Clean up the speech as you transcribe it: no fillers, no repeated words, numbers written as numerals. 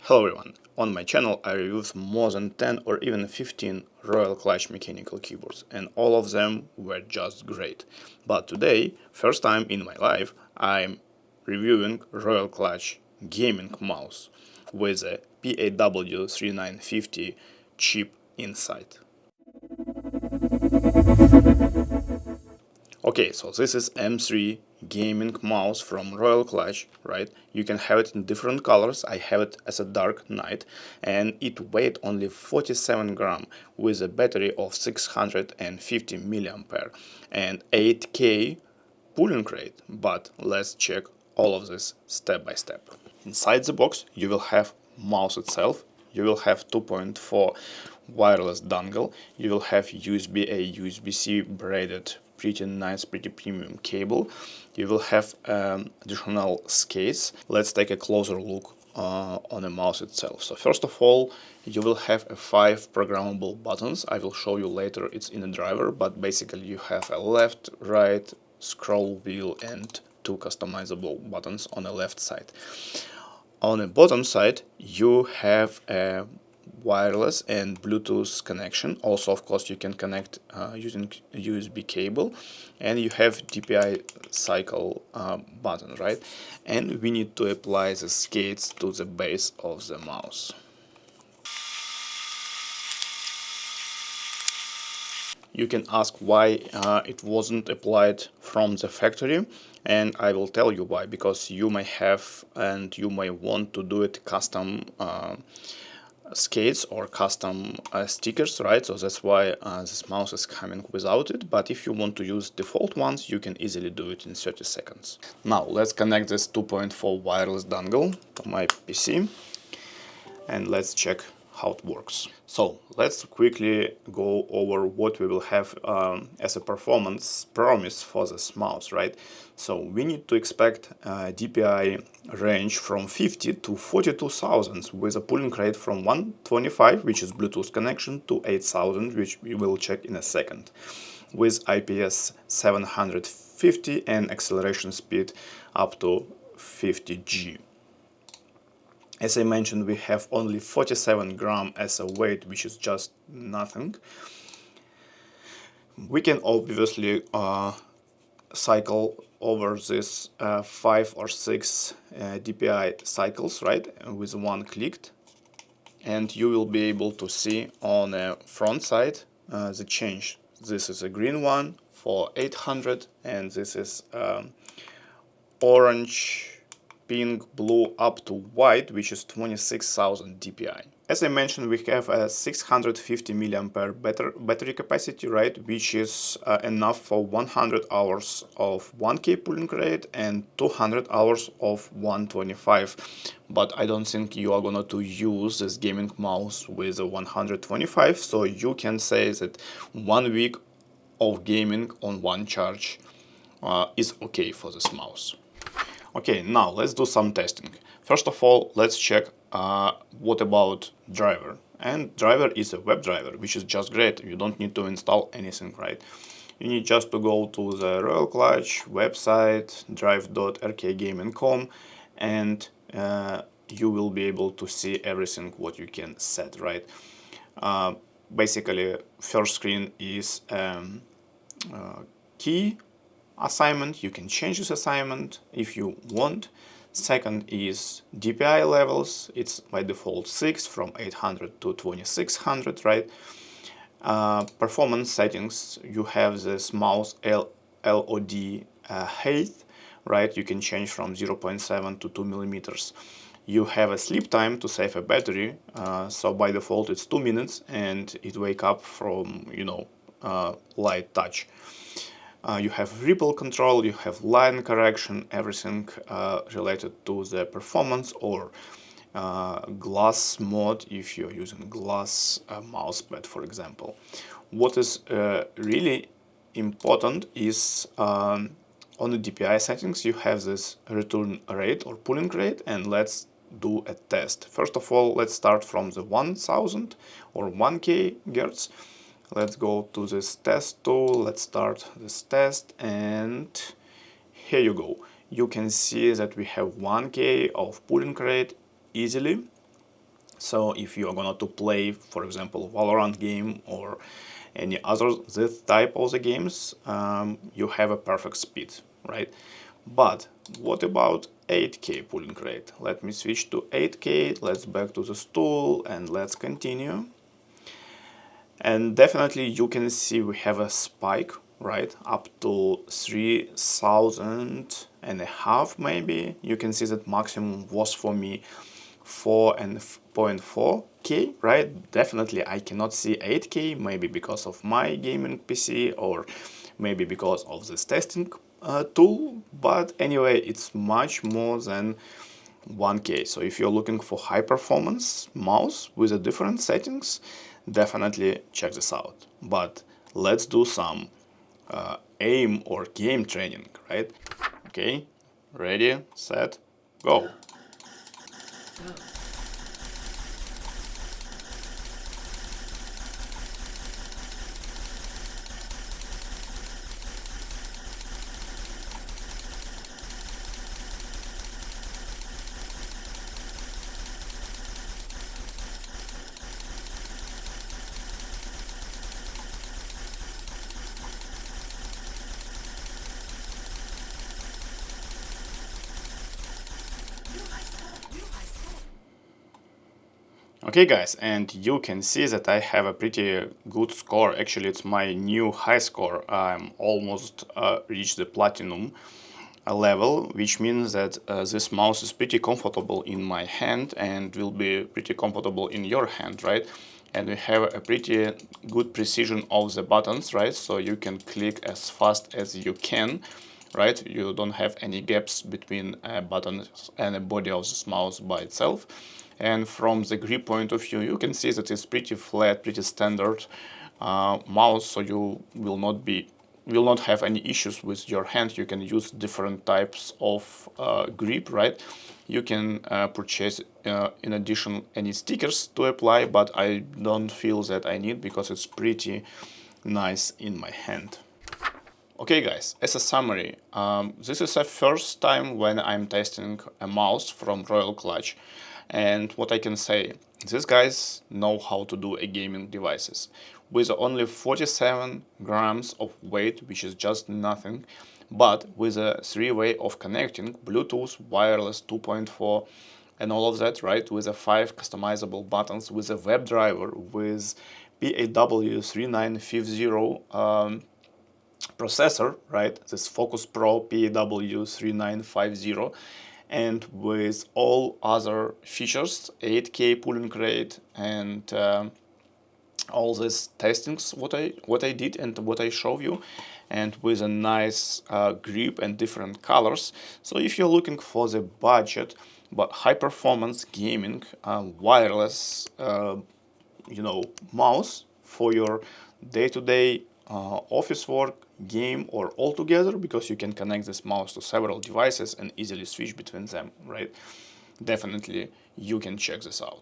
Hello everyone, on my channel I reviewed more than 10 or even 15 Royal Clutch mechanical keyboards, and all of them were just great. But today, first time in my life, I'm reviewing Royal Clutch gaming mouse with a PAW3950 chip inside. Okay, so this is M3 gaming mouse from Royal Clutch, right? You can have it in different colors. I have it as a dark night, and it weighed only 47 gram with a battery of 650 milliampere and 8K pulling rate. But let's check all of this step by step. Inside the box, you will have mouse itself. You will have 2.4 wireless dongle. You will have USB-A, USB-C braided, pretty nice, pretty premium cable. You will have additional skates. Let's take a closer look on the mouse itself. So first of all, you will have 5 programmable buttons. I will show you later, it's in the driver, but basically you have a left, right, scroll wheel and 2 customizable buttons on the left side. On the bottom side, you have a wireless and Bluetooth connection. Also, of course, you can connect using USB cable, and you have DPI cycle button, right? And we need to apply the skates to the base of the mouse. You can ask why it wasn't applied from the factory, and I will tell you why. Because you may have and you may want to do it custom skates or custom stickers, right? So that's why this mouse is coming without it. But if you want to use default ones, you can easily do it in 30 seconds. Now let's connect this 2.4 wireless dongle to my PC and let's check how it works. So let's quickly go over what we will have as a performance promise for this mouse, right? So we need to expect a DPI range from 50 to 42,000 with a pulling rate from 125, which is Bluetooth connection, to 8,000, which we will check in a second, with IPS 750 and acceleration speed up to 50G. As I mentioned, we have only 47 gram as a weight, which is just nothing. We can obviously cycle over this 5 or 6 DPI cycles, right, with one click, and you will be able to see on the front side the change. This is a green one for 800, and this is orange, pink, blue up to white, which is 26,000 DPI. As I mentioned, we have a 650 milliampere battery capacity, right, which is enough for 100 hours of 1K pulling rate and 200 hours of 125. But I don't think you are going to use this gaming mouse with a 125, so you can say that 1 week of gaming on one charge is okay for this mouse. Okay, now let's do some testing. First of all, let's check what about driver. And driver is a web driver, which is just great. You don't need to install anything, right? You need just to go to the Royal Clutch website, drive.rkgaming.com, and you will be able to see everything what you can set, right? Basically, first screen is key assignment. You can change this assignment if you want. Second is DPI levels. It's by default 6 from 800 to 2600, right? Performance settings, you have this mouse LOD height, right? You can change from 0.7 to 2 millimeters. You have a sleep time to save a battery, so by default it's 2 minutes, and it wake up from, you know, light touch. You have ripple control, you have line correction, everything related to the performance, or glass mode if you're using glass mousepad, for example. What is really important is on the DPI settings you have this return rate or pulling rate, and let's do a test. First of all, let's start from the 1000 or 1K Hertz. Let's go to this test tool, let's start this test, and here you go. You can see that we have 1K of pulling rate easily, So if you are gonna to play, for example, Valorant game or any other this type of the games, you have a perfect speed, right? But what about 8K pulling rate? Let me switch to 8K. Let's back to the stool and let's continue. And definitely you can see we have a spike, right, up to 3,000 and a half maybe. You can see that maximum was for me 4.4K, right? Definitely I cannot see 8K, maybe because of my gaming PC or maybe because of this testing tool, but anyway, it's much more than 1K. So if you're looking for high performance mouse with a different settings, definitely check this out. But let's do some aim or game training, right? Okay, ready, set, go. Okay guys, and you can see that I have a pretty good score. Actually, it's my new high score. I'm almost reached the platinum level, which means that this mouse is pretty comfortable in my hand and will be pretty comfortable in your hand, right? And we have a pretty good precision of the buttons, right? So you can click as fast as you can, right? You don't have any gaps between a button and the body of this mouse by itself. And from the grip point of view, you can see that it's pretty flat, pretty standard mouse, so you will not have any issues with your hand. You can use different types of grip, right? You can purchase in addition any stickers to apply, but I don't feel that I need because it's pretty nice in my hand. Okay guys, as a summary, this is the first time when I'm testing a mouse from Royal Clutch, and what I can say, these guys know how to do a gaming devices. With only 47 grams of weight, which is just nothing, but with a three-way of connecting, Bluetooth, wireless 2.4, and all of that, right, with a 5 customizable buttons, with a WebDriver, with PAW3950 processor, right? This Focus Pro PAW3950, and with all other features, 8K pulling rate, and all these testings what I did and what I show you, and with a nice grip and different colors. So if you're looking for the budget but high performance gaming wireless mouse for your day-to-day office work, game, or all together, because you can connect this mouse to several devices and easily switch between them, right? Definitely you can check this out.